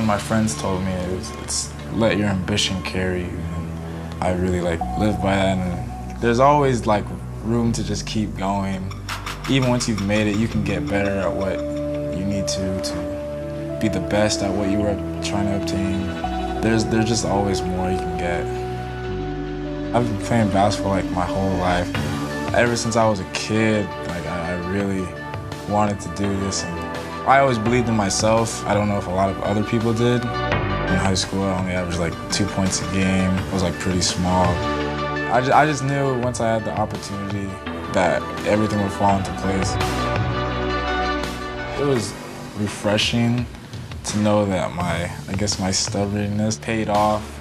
one of my friends told me it's let your ambition carry you, and I really live by that. And there's always room to just keep going. Even once you've made it, you can get better at what you need to be the best at what you were trying to obtain. There's just always more you can get. I've been playing basketball my whole life. Ever since I was a kid, I really wanted to do this. And I always believed in myself. I don't know if a lot of other people did. In high school, I only averaged 2 points a game. I was pretty small. I just knew once I had the opportunity that everything would fall into place. It was refreshing to know that my stubbornness paid off.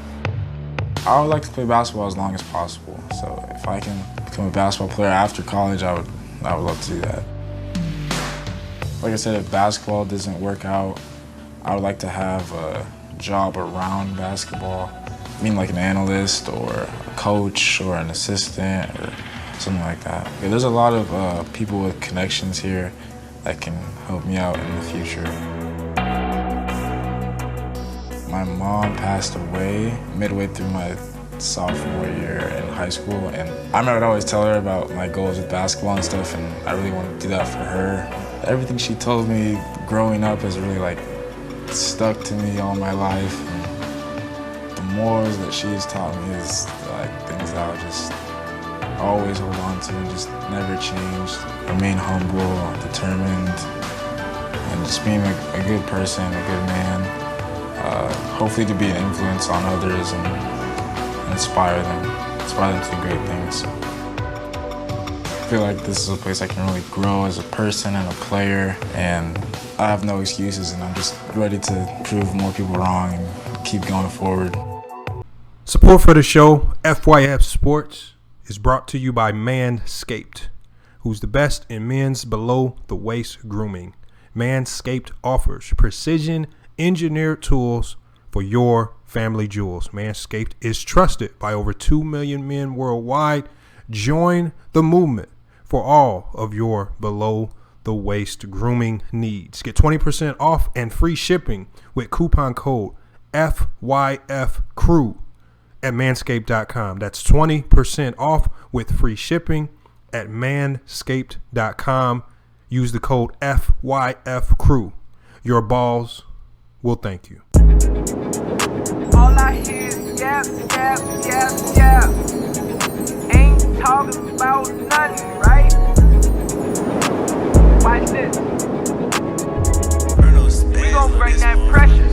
I would like to play basketball as long as possible. So if I can become a basketball player after college, I would love to do that. Like I said, if basketball doesn't work out, I would like to have a job around basketball. I mean, like an analyst or a coach or an assistant or something like that. Yeah, there's a lot of people with connections here that can help me out in the future. My mom passed away midway through my sophomore year in high school, and I remember I'd always tell her about my goals with basketball and stuff, and I really wanted to do that for her. Everything she told me growing up has really stuck to me all my life. And the morals that she's taught me is things that I'll just always hold on to and just never change. Remain humble, determined, and just being a good person, a good man. Hopefully to be an influence on others and inspire them to do great things. I feel like this is a place I can really grow as a person and a player, and I have no excuses, and I'm just ready to prove more people wrong and keep going forward. Support for the show, FYF Sports, is brought to you by Manscaped, who's the best in men's below-the-waist grooming. Manscaped offers precision engineered tools for your family jewels. Manscaped is trusted by over 2 million men worldwide. Join the movement for all of your below-the-waist grooming needs. Get 20% off and free shipping with coupon code FYFCREW at manscaped.com. That's 20% off with free shipping at manscaped.com. Use the code FYFCREW. Your balls will thank you. All I hear is yap, yap, yap, yap. Ain't talking about nothing, right? Watch this. We gon' bring that pressure.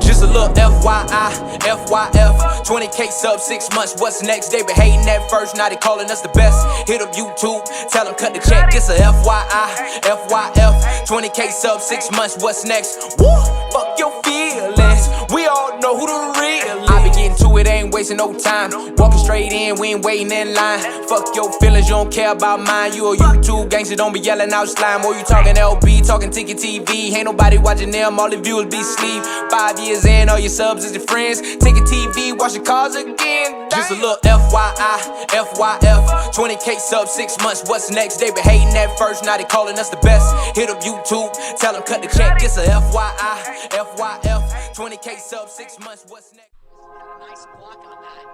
Just a little FYI, FYF, 20K sub 6 months, what's next? They been hating at first, now they calling us the best. Hit up YouTube, tell them cut the check. Just a FYI, FYF, 20K sub 6 months, what's next? Woo, fuck your feelings, we all know who the real is. I be getting to it, ain't wasting no time. Walking straight in, we ain't waiting in line. Fuck your feelings, you don't care about mine. You a YouTube gangster, don't be yelling out slime. Or you talking LB, talking Ticket TV. Ain't nobody watching them, all the viewers be sleep. 5 years in, all your subs is your friends. Ticket TV, watch your cars again. Just a little FYI, FYF, 20K sub 6 months, what's next? They been hating at first, now they calling us the best. Hit up YouTube, tell them cut the check. Just a FYI, FYF, 20K sub 6 months, what's next? Nice block on that.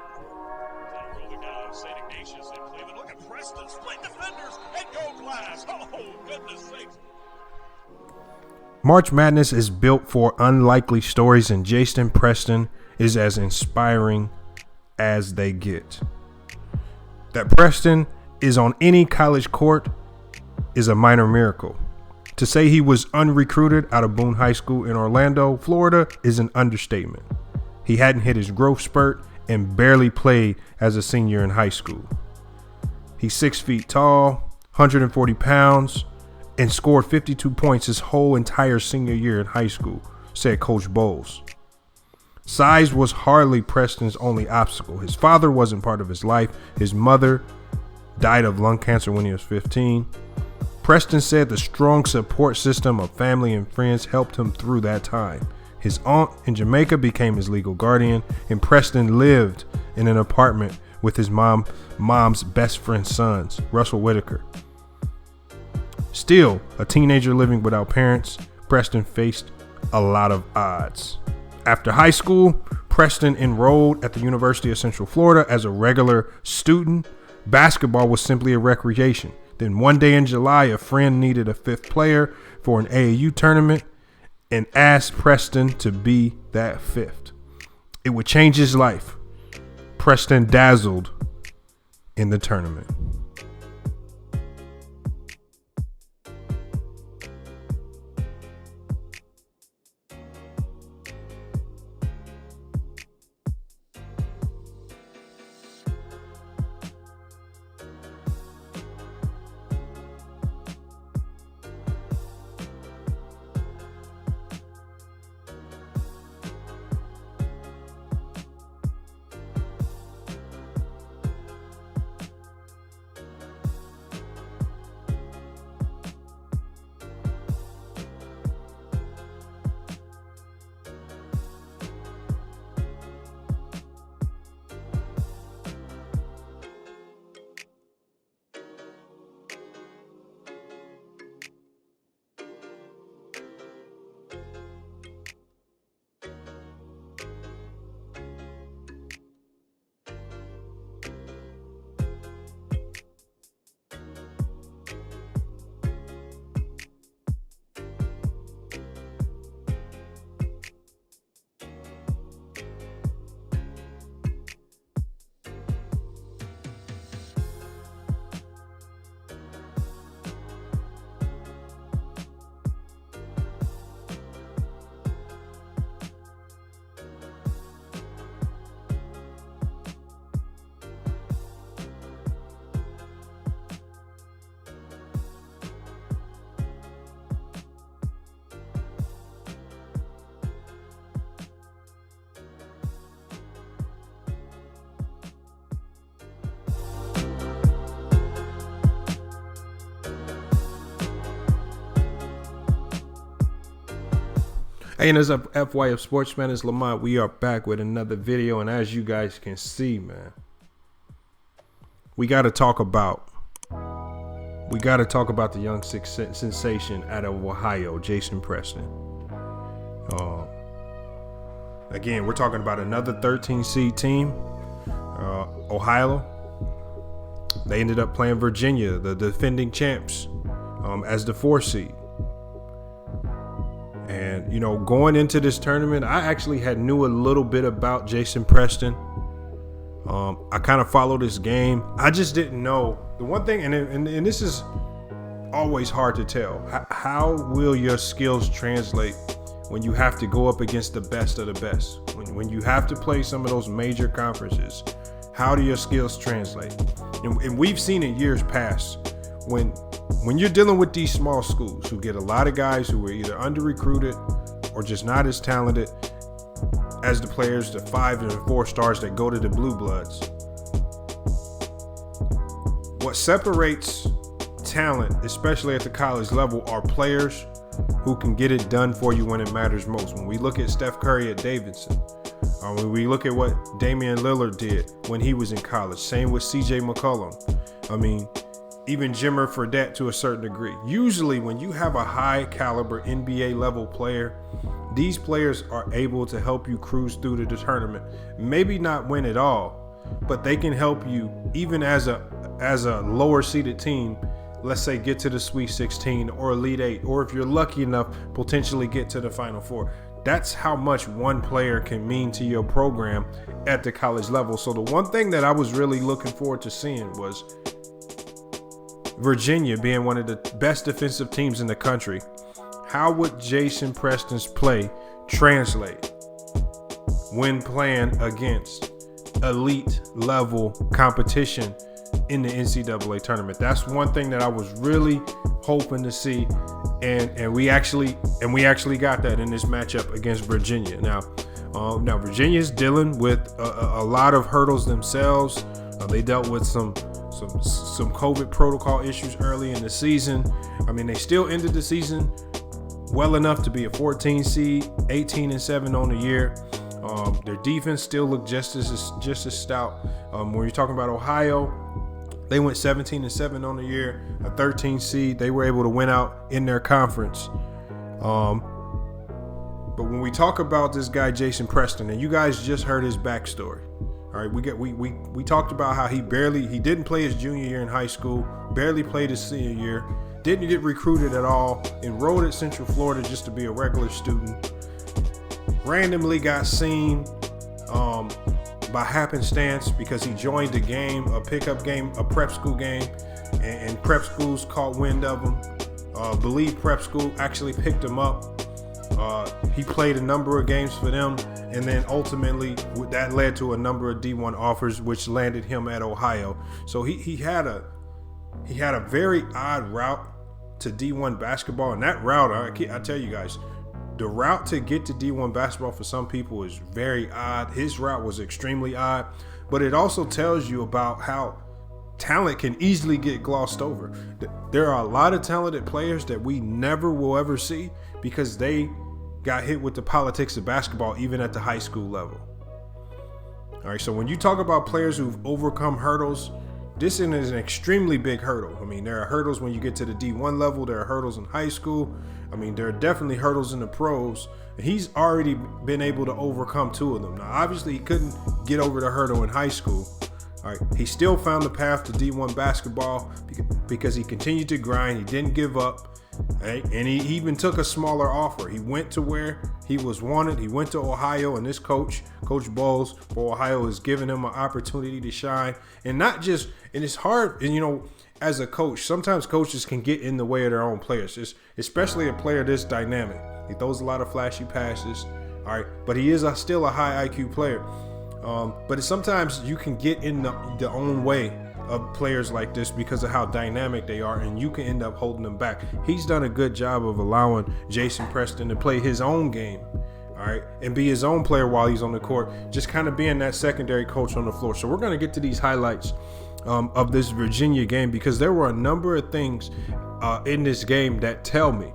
Roving out of St. Ignatius in Cleveland. Look at Preston, split defenders, and go glass. Oh, goodness sakes. March Madness is built for unlikely stories, and Jason Preston is as inspiring as they get. That Preston is on any college court is a minor miracle. To say he was unrecruited out of Boone High School in Orlando, Florida is an understatement. He hadn't hit his growth spurt and barely played as a senior in high school. He's 6 feet tall, 140 pounds, and scored 52 points his whole entire senior year in high school, said Coach Bowles. Size was hardly Preston's only obstacle. His father wasn't part of his life. His mother died of lung cancer when he was 15. Preston said the strong support system of family and friends helped him through that time. His aunt in Jamaica became his legal guardian, and Preston lived in an apartment with his mom's best friend's sons, Russell Whitaker. Still a teenager living without parents, Preston faced a lot of odds. After high school, Preston enrolled at the University of Central Florida as a regular student. Basketball was simply a recreation. Then one day in July, a friend needed a fifth player for an AAU tournament and asked Preston to be that fifth. It would change his life. Preston dazzled in the tournament. Hey, and as a FYF Sportsman, it's Lamont. We are back with another video, and as you guys can see, man, we got to talk about the young sensation out of Ohio, Jason Preston. Again, we're talking about another 13 seed team, Ohio. They ended up playing Virginia, the defending champs, as the 4 seed. And, you know, going into this tournament, I actually knew a little bit about Jason Preston. I kind of followed this game. I just didn't know the one thing, and this is always hard to tell. How will your skills translate when you have to go up against the best of the best? When you have to play some of those major conferences, how do your skills translate? And we've seen in years past when you're dealing with these small schools who get a lot of guys who are either under-recruited or just not as talented as the players, the 5 and 4 stars that go to the Blue Bloods. What separates talent, especially at the college level, are players who can get it done for you when it matters most. When we look at Steph Curry at Davidson, when we look at what Damian Lillard did when he was in college, same with CJ McCollum. I mean, even Jimmer Fredette to a certain degree. Usually when you have a high caliber NBA level player, these players are able to help you cruise through the tournament. Maybe not win it all, but they can help you even as a lower seeded team, let's say get to the Sweet 16 or Elite 8, or if you're lucky enough, potentially get to the Final Four. That's how much one player can mean to your program at the college level. So the one thing that I was really looking forward to seeing was Virginia being one of the best defensive teams in the country. How would Jason Preston's play translate when playing against elite level competition in the NCAA tournament? That's one thing that I was really hoping to see, and we actually got that in this matchup against Virginia. Now Virginia's dealing with a lot of hurdles themselves. They dealt with some COVID protocol issues early in the season. I mean, they still ended the season well enough to be a 14 seed, 18-7 on the year. Their defense still looked just as stout. When you're talking about Ohio, they went 17-7 on the year, a 13 seed. They were able to win out in their conference. But when we talk about this guy, Jason Preston, and you guys just heard his backstory. All right, we talked about how he didn't play his junior year in high school, barely played his senior year, didn't get recruited at all, enrolled at Central Florida just to be a regular student, randomly got seen by happenstance because he joined a game, a pickup game, a prep school game, and prep schools caught wind of him. Believe prep school actually picked him up. He played a number of games for them, and then ultimately that led to a number of D1 offers, which landed him at Ohio. So he had a very odd route to D1 basketball, and that route, I tell you guys, the route to get to D1 basketball for some people is very odd. His route was extremely odd, but it also tells you about how talent can easily get glossed over. There are a lot of talented players that we never will ever see because they got hit with the politics of basketball even at the high school level. All right, so when you talk about players who've overcome hurdles, this is an extremely big hurdle. I mean, there are hurdles when you get to the D1 level. There are hurdles in high school. I mean, there are definitely hurdles in the pros. And he's already been able to overcome 2 of them. Now, obviously, he couldn't get over the hurdle in high school. All right, he still found the path to D1 basketball because he continued to grind. He didn't give up. Right? And he even took a smaller offer. He went to where he was wanted. He went to Ohio, and this Coach Bowles for Ohio is giving him an opportunity to shine. And not just, and it's hard, and you know, as a coach, sometimes coaches can get in the way of their own players, especially a player this dynamic. He throws a lot of flashy passes, all right, but he is still a high IQ player. But sometimes you can get in the own way of players like this because of how dynamic they are, and you can end up holding them back. He's done a good job of allowing Jason Preston to play his own game, all right, and be his own player while he's on the court, just kind of being that secondary coach on the floor. So we're going to get to these highlights of this Virginia game because there were a number of things in this game that tell me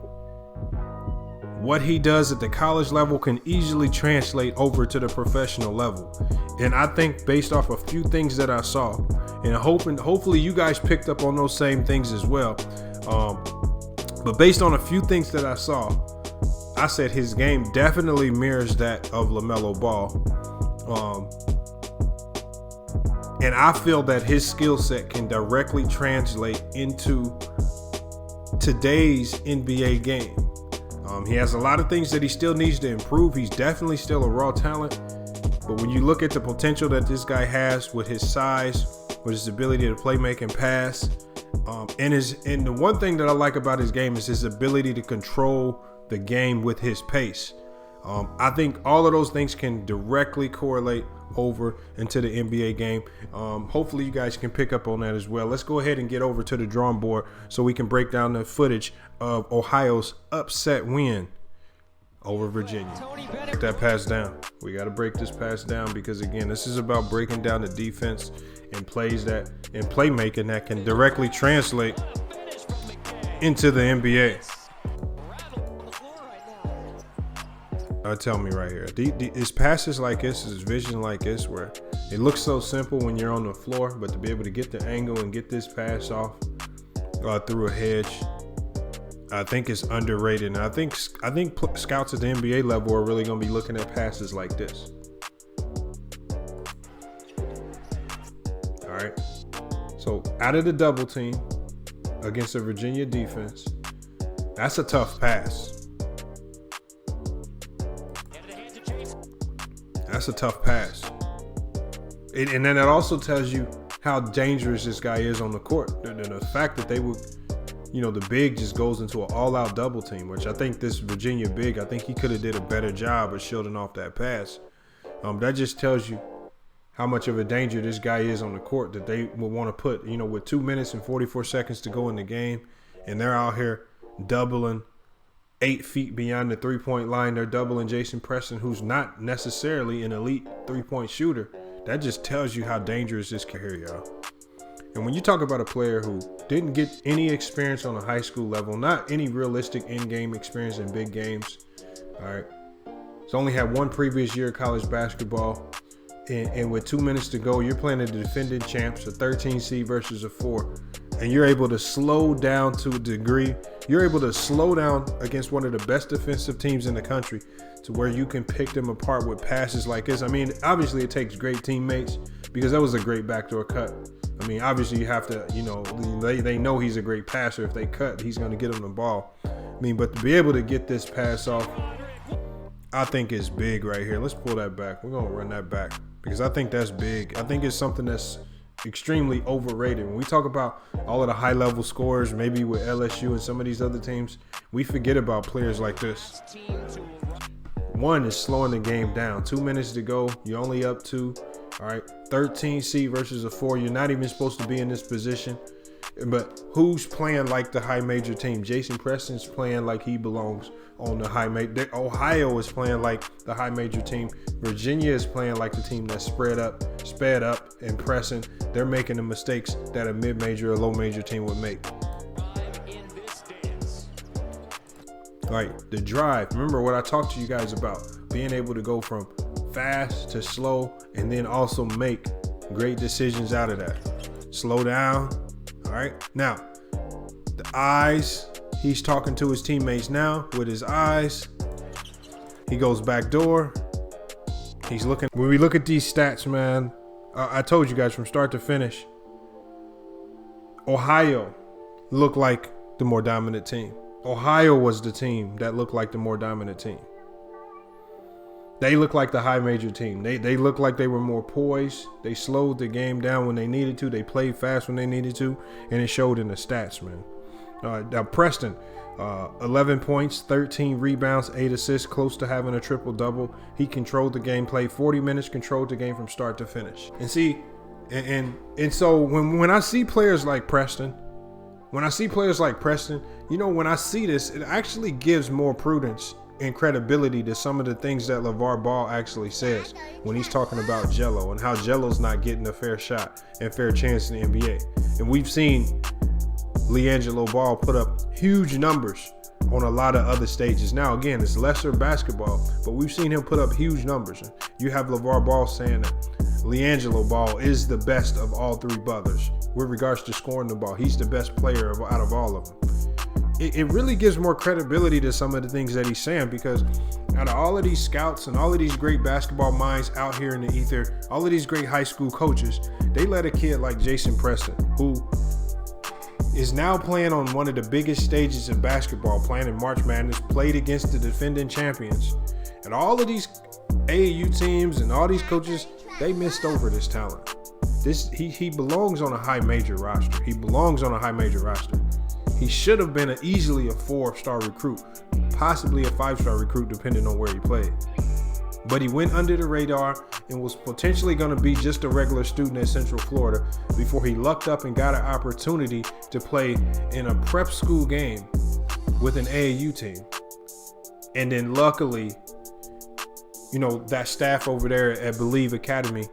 what he does at the college level can easily translate over to the professional level. And I think based off a few things that I saw, and hopefully you guys picked up on those same things as well. But based on a few things that I saw, I said his game definitely mirrors that of LaMelo Ball. And I feel that his skill set can directly translate into today's NBA game. He has a lot of things that he still needs to improve. He's definitely still a raw talent. But when you look at the potential that this guy has with his size, with his ability to play, make, and pass, and the one thing that I like about his game is his ability to control the game with his pace. I think all of those things can directly correlate over into the NBA game. Hopefully you guys can pick up on that as well. Let's go ahead and get over to the drawing board so we can break down the footage of Ohio's upset win over Virginia. Get that pass down. We got to break this pass down because, again, this is about breaking down the defense and plays that and playmaking that can directly translate into the NBA. Tell me right here. It's passes like this, it's vision like this, where it looks so simple when you're on the floor, but to be able to get the angle and get this pass off through a hedge, I think it's underrated. And I think scouts at the NBA level are really going to be looking at passes like this. All right. So out of the double team against the Virginia defense, that's a tough pass. That's a tough pass. And then it also tells you how dangerous this guy is on the court. The fact that they would, the big just goes into an all-out double team, which I think this Virginia big, I think he could have did a better job of shielding off that pass. That just tells you how much of a danger this guy is on the court that they would want to put, with 2 minutes and 44 seconds to go in the game, and they're out here doubling 8 feet beyond the three-point line. They're doubling Jason Preston, who's not necessarily an elite three-point shooter. That just tells you how dangerous this can be, y'all. And when you talk about a player who didn't get any experience on a high school level, not any realistic in-game experience in big games, all right, he's only had one previous year of college basketball, and with 2 minutes to go, you're playing the defending champs, a 13 seed versus a 4. and you're able to slow down to a degree. You're able to slow down against one of the best defensive teams in the country to where you can pick them apart with passes like this. I mean, obviously it takes great teammates because that was a great backdoor cut. I mean, obviously you have to, they know he's a great passer. If they cut, he's going to get them the ball. I mean, but to be able to get this pass off, I think is big right here. Let's pull that back. We're going to run that back because I think that's big. I think it's something that's extremely overrated. When we talk about all of the high-level scorers, maybe with LSU and some of these other teams, we forget about players like this. One is slowing the game down. 2 minutes to go. You're only up 2. All right, 13 seed versus a 4. You're not even supposed to be in this position. But who's playing like the high major team? Jason Preston's playing like he belongs on the high major. Ohio is playing like the high major team. Virginia is playing like the team that's sped up, and pressing. They're making the mistakes that a mid-major or low-major team would make. All right, the drive. Remember what I talked to you guys about, being able to go from fast to slow and then also make great decisions out of that. Slow down. All right, now the eyes. He's talking to his teammates now with his eyes. He goes back door. He's looking. When we look at these stats, man, I told you guys from start to finish, Ohio looked like the more dominant team. Ohio was the team that looked like the more dominant team. They looked like the high major team. They looked like they were more poised. They slowed the game down when they needed to. They played fast when they needed to, and it showed in the stats, man. Now Preston, 11 points, 13 rebounds, 8 assists, close to having a triple-double. He controlled the game, played 40 minutes, controlled the game from start to finish. And see, and so when I see players like Preston, when I see this, it actually gives more prudence and credibility to some of the things that LeVar Ball actually says when he's talking about Jello and how Jello's not getting a fair shot and fair chance in the NBA. And we've seen LiAngelo Ball put up huge numbers on a lot of other stages. Now, again, it's lesser basketball, but we've seen him put up huge numbers. You have LeVar Ball saying that LiAngelo Ball is the best of all three brothers with regards to scoring the ball. He's the best player out of all of them. It really gives more credibility to some of the things that he's saying, because out of all of these scouts and all of these great basketball minds out here in the ether, all of these great high school coaches, they let a kid like Jason Preston, who is now playing on one of the biggest stages of basketball, playing in March Madness, played against the defending champions. And all of these AAU teams and all these coaches, they missed over this talent. He belongs on a high major roster. He should have been easily a 4-star recruit, possibly a 5-star recruit, depending on where he played. But he went under the radar and was potentially going to be just a regular student at Central Florida before he lucked up and got an opportunity to play in a prep school game with an AAU team. And then luckily, that staff over there at Believe Academy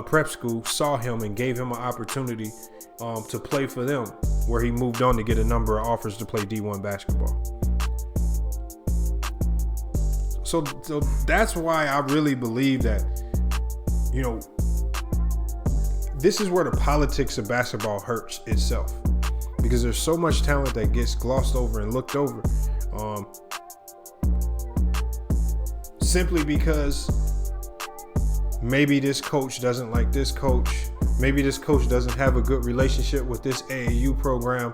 prep school saw him and gave him an opportunity to play for them, where he moved on to get a number of offers to play D1 basketball. So that's why I really believe that, this is where the politics of basketball hurts itself, because there's so much talent that gets glossed over and looked over, simply because maybe this coach doesn't like this coach. Maybe this coach doesn't have a good relationship with this AAU program.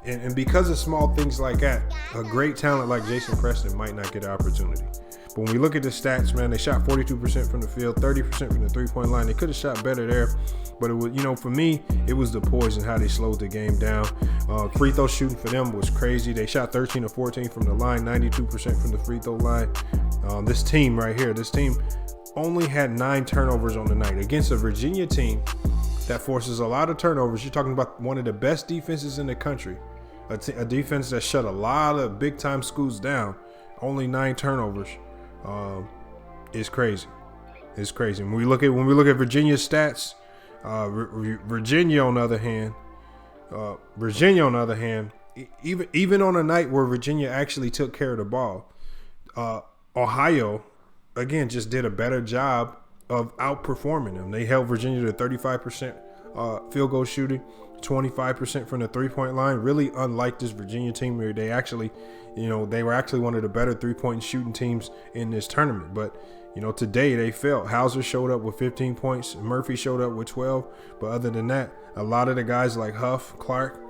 And because of small things like that, a great talent like Jason Preston might not get an opportunity. But when we look at the stats, man, they shot 42% from the field, 30% from the three-point line. They could have shot better there. But it was, for me, it was the poise and how they slowed the game down. Free throw shooting for them was crazy. They shot 13 of 14 from the line, 92% from the free throw line. This team right here, only had 9 turnovers on the night against a Virginia team that forces a lot of turnovers. You're talking about one of the best defenses in the country, a defense that shut a lot of big-time schools down. Only 9 turnovers is crazy. It's crazy. When we look at Virginia's stats, Virginia on the other hand, even on a night where Virginia actually took care of the ball, Ohio again just did a better job of outperforming them. They held Virginia to 35% field goal shooting, 25% from the 3-point line. Really unlike this Virginia team where they actually, they were actually one of the better 3-point shooting teams in this tournament. But, today they failed. Hauser showed up with 15 points. Murphy showed up with 12. But other than that, a lot of the guys like Huff, Clark,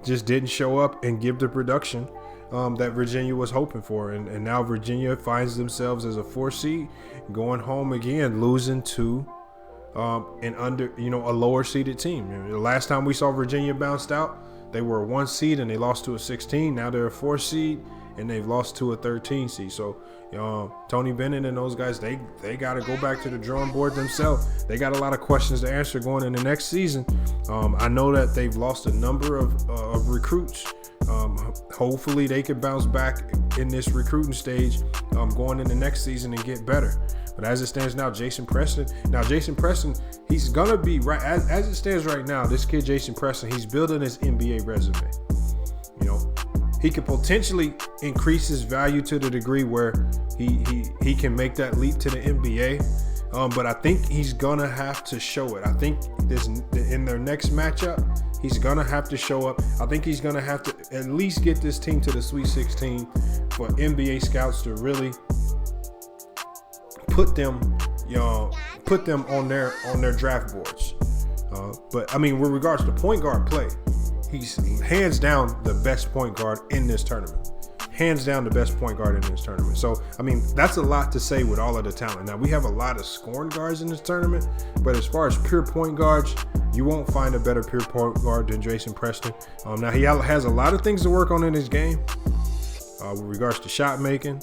just didn't show up and give the production that Virginia was hoping for. And now Virginia finds themselves as a 4 seed going home again, losing to a lower seeded team. The last time we saw Virginia bounced out, they were a 1 seed and they lost to a 16. Now they're a 4 seed and they've lost to a 13 seed. So Tony Bennett and those guys, they got to go back to the drawing board themselves. They got a lot of questions to answer going in the next season. I know that they've lost a number of recruits. Hopefully they can bounce back in this recruiting stage going in the next season and get better. But as it stands now, Jason Preston, he's going to be, right as it stands right now, this kid Jason Preston, he's building his NBA resume. He could potentially increase his value to the degree where he can make that leap to the NBA. But I think he's going to have to show it. I think in their next matchup, he's going to have to show up. I think he's going to have to at least get this team to the Sweet 16 for NBA scouts to really put them on their draft boards. But I mean, with regards to point guard play, he's hands down the best point guard in this tournament. Hands down the best point guard in this tournament. So, I mean, that's a lot to say with all of the talent. Now, we have a lot of scoring guards in this tournament, but as far as pure point guards, you won't find a better pure point guard than Jason Preston. Now, he has a lot of things to work on in his game with regards to shot making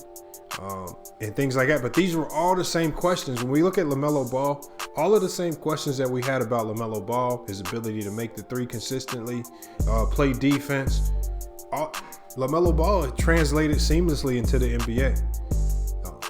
and things like that. But these were all the same questions. When we look at LaMelo Ball, all of the same questions that we had about LaMelo Ball, his ability to make the three consistently, play defense. LaMelo Ball translated seamlessly into the NBA.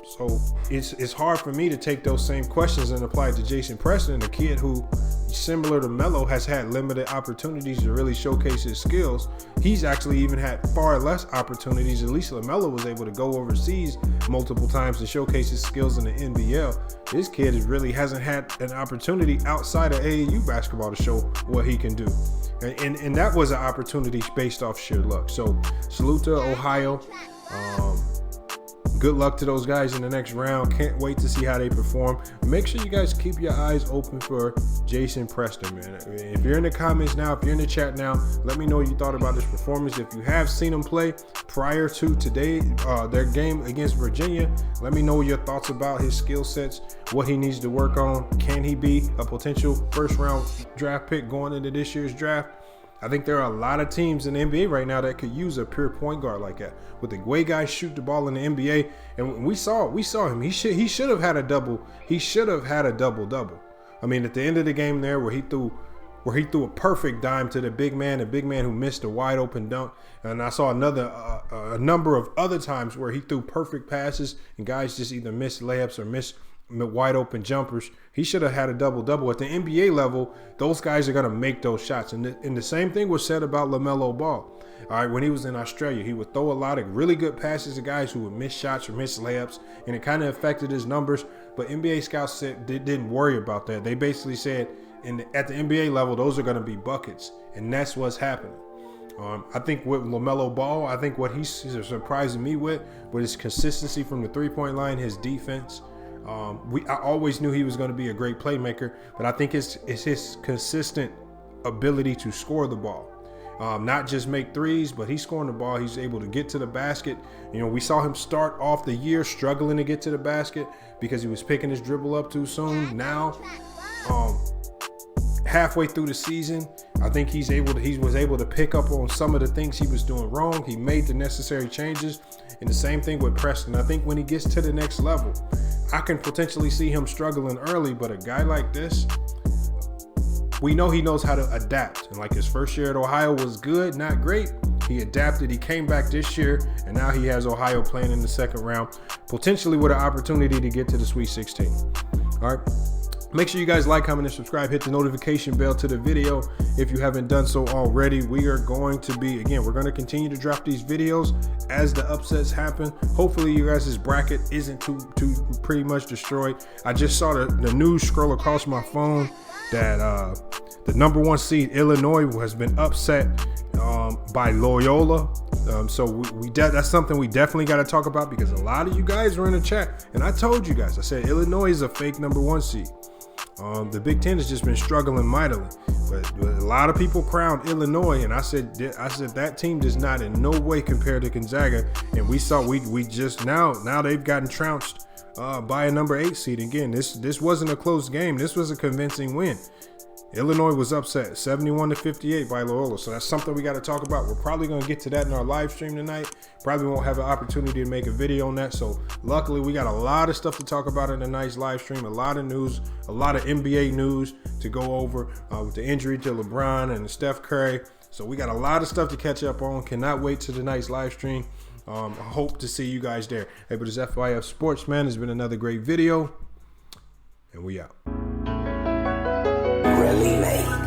So it's hard for me to take those same questions and apply it to Jason Preston, a kid who, similar to Melo, has had limited opportunities to really showcase his skills. He's actually even had far less opportunities. At least LaMelo was able to go overseas multiple times to showcase his skills in the NBL. This kid really hasn't had an opportunity outside of AAU basketball to show what he can do. And that was an opportunity based off sheer luck. So salute to Ohio. Good luck to those guys in the next round. Can't wait to see how they perform. Make sure you guys keep your eyes open for Jason Preston, man. If you're in the comments now, if you're in the chat now, let me know what you thought about his performance. If you have seen him play prior to today, their game against Virginia, let me know your thoughts about his skill sets, what he needs to work on. Can he be a potential first-round draft pick going into this year's draft? I think there are a lot of teams in the NBA right now that could use a pure point guard like that. With the way guys shoot the ball in the NBA, and we saw him. He should have had a double. He should have had a double-double. I mean, at the end of the game there, where he threw a perfect dime to the big man who missed a wide open dunk. And I saw a number of other times where he threw perfect passes and guys just either missed layups or missed wide open jumpers. He should have had a double-double. At the NBA level, those guys are going to make those shots. And the same thing was said about LaMelo Ball. All right, when he was in Australia, he would throw a lot of really good passes to guys who would miss shots or miss layups, and it kind of affected his numbers. But NBA scouts said they didn't worry about that. They basically said at the NBA level, those are going to be buckets, and that's what's happening. I think with LaMelo Ball, I think what he's surprising me with his consistency from the three-point line, his defense. I always knew he was going to be a great playmaker, but I think it's his consistent ability to score the ball. Not just make threes, but he's scoring the ball. He's able to get to the basket. We saw him start off the year struggling to get to the basket because he was picking his dribble up too soon. Now, halfway through the season, I think he was able to pick up on some of the things he was doing wrong. He made the necessary changes. And the same thing with Preston. I think when he gets to the next level, I can potentially see him struggling early, but a guy like this, we know he knows how to adapt. And like his first year at Ohio was good, not great. He adapted. He came back this year, and now he has Ohio playing in the second round, potentially with an opportunity to get to the Sweet 16. All right. Make sure you guys like, comment, and subscribe. Hit the notification bell to the video if you haven't done so already. We are going to we're going to continue to drop these videos as the upsets happen. Hopefully you guys' bracket isn't too pretty much destroyed. I just saw the news scroll across my phone, that the number 1 seed Illinois has been upset by Loyola. So that's something we definitely got to talk about, because a lot of you guys were in the chat, and I told you guys, I said Illinois is a fake number 1 seed. The Big Ten has just been struggling mightily, but a lot of people crowned Illinois, and I said that team does not in no way compare to Gonzaga, and we just now they've gotten trounced by a number 8 seed again. This wasn't a close game. This was a convincing win. Illinois was upset 71-58 by Loyola, so that's something we got to talk about. We're probably going to get to that in our live stream tonight. Probably won't have an opportunity to make a video on that, so luckily we got a lot of stuff to talk about in tonight's live stream, a lot of news, a lot of NBA news to go over with the injury to LeBron and Steph Curry. So we got a lot of stuff to catch up on. Cannot wait to tonight's live stream. I hope to see you guys there. Hey, but it's FYF Sports, man. It's been another great video, and we out. Really made.